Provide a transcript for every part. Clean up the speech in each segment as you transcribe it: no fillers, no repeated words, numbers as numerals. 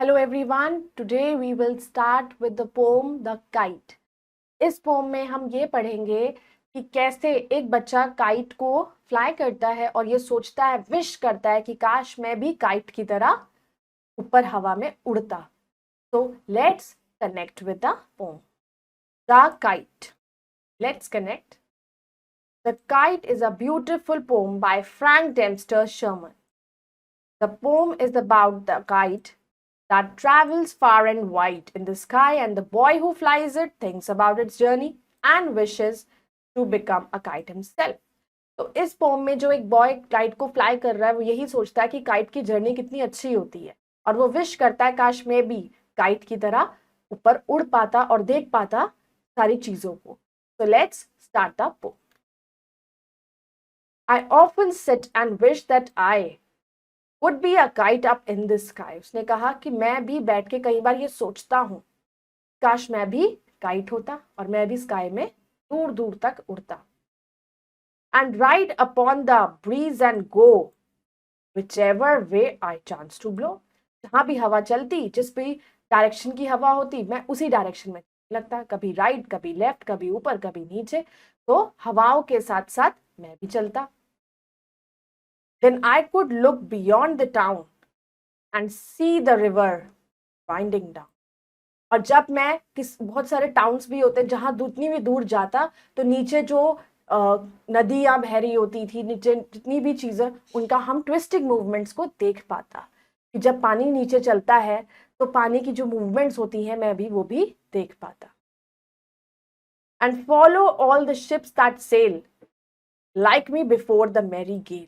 Hello everyone, today we will start with the poem The Kite. इस pome में हम ये पढ़ेंगे कि कैसे एक बच्चा काइट को फ्लाई करता है और ये सोचता है, विश करता है कि काश मैं भी काइट की तरह ऊपर हवा में उड़ता. So let's connect with the poem. The Kite. Let's connect. The Kite is a beautiful poem by Frank Dempster Sherman. The poem is about the kite that travels far and wide in the sky, and the boy who flies it thinks about its journey and wishes to become a kite himself. तो इस pome में जो एक boy kite को fly कर रहा है वो यही सोचता है कि काइट की जर्नी कितनी अच्छी होती है और वो विश करता है काश मैं भी काइट की तरह ऊपर उड़ पाता और देख पाता सारी चीजों को. So let's start the poem. I often sit and wish that I would be a kite up in the sky. उसने कहा कि मैं भी बैठ के कई बार ये सोचता हूँ, काश मैं भी काइट होता और मैं भी स्काई में दूर दूर तक उड़ता. And ride upon the breeze and go whichever way I chance to blow. जहां भी हवा चलती, जिस भी डायरेक्शन की हवा होती, मैं उसी डायरेक्शन में लगता. कभी राइट, कभी लेफ्ट, कभी ऊपर, कभी नीचे, तो हवाओं के साथ साथ मैं भी चलता. Then I could look beyond the town and see the river winding down. और जब मैं बहुत सारे टाउन्स भी होते हैं जहां जितनी भी दूर जाता तो नीचे जो नदियां बह रही होती थी, नीचे जितनी भी चीजें, उनका हम ट्विस्टिंग मूवमेंट्स को देख पाता. कि जब पानी नीचे चलता है तो पानी की जो मूवमेंट्स होती हैं मैं भी वो भी देख पाता. And follow all the ships that sail like me before the merry gale.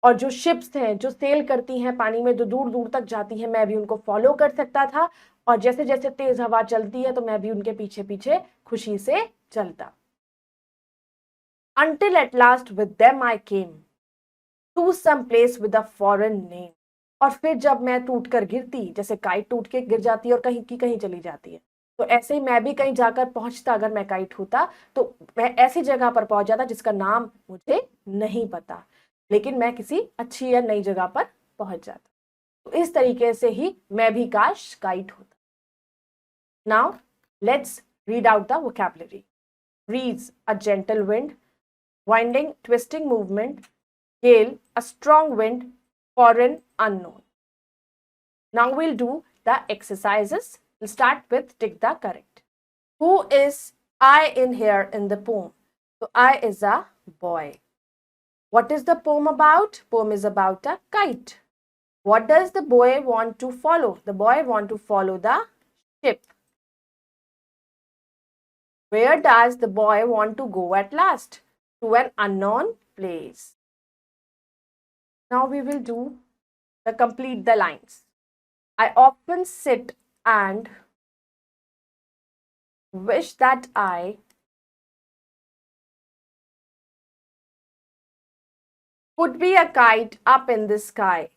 और जो शिप्स हैं जो सेल करती हैं पानी में, जो दूर दूर तक जाती हैं, मैं भी उनको फॉलो कर सकता था और जैसे जैसे तेज हवा चलती है तो मैं भी उनके पीछे पीछे खुशी से चलता. Until at last with them I came to some place with a foreign name. और फिर जब मैं टूट कर गिरती, जैसे काइट टूट के गिर जाती है और कहीं की कहीं चली जाती है, तो ऐसे ही मैं भी कहीं जाकर पहुंचता. अगर मैं काइट होता तो मैं ऐसी जगह पर पहुंच जाता जिसका नाम मुझे नहीं पता, लेकिन मैं किसी अच्छी या नई जगह पर पहुंच जाता. तो इस तरीके से ही मैं भी काश काइट होता. Now let's read out the vocabulary. Breeze, a gentle wind. Winding, twisting movement. Gale, a strong wind. Foreign, unknown. Now we'll do the exercises. We'll start with tick the correct. Who is I in here in the poem? So I is a boy. What is the poem about? Poem is about a kite. What does the boy want to follow? The boy want to follow the ship. Where does the boy want to go at last? To an unknown place. Now we will do the complete the lines. I often sit and wish that I could be a kite up in the sky.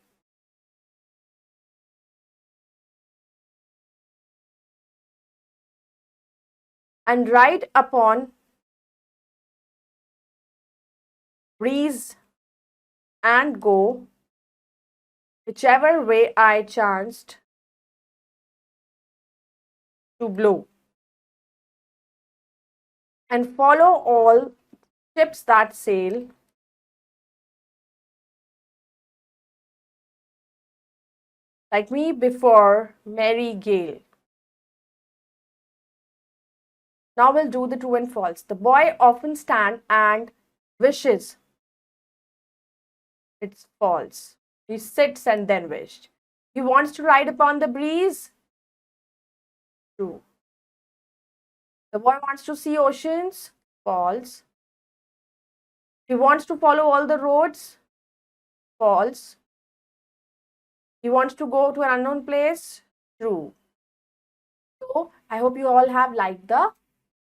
And ride upon breeze and go whichever way I chanced to blow. And follow all ships that sail like me before Mary Gale. Now we'll do the true and false. The boy often stands and wishes. It's false. He sits and then wished. He wants to ride upon the breeze. True. The boy wants to see oceans. False. He wants to follow all the roads. False. He wants to go to an unknown place. True. So I hope you all have liked the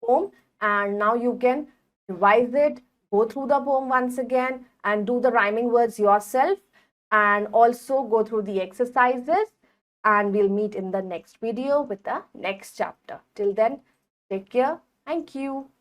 poem, and now you can revise it, go through the poem once again and do the rhyming words yourself, and also go through the exercises, and we'll meet in the next video with the next chapter. Till then, take care. Thank you.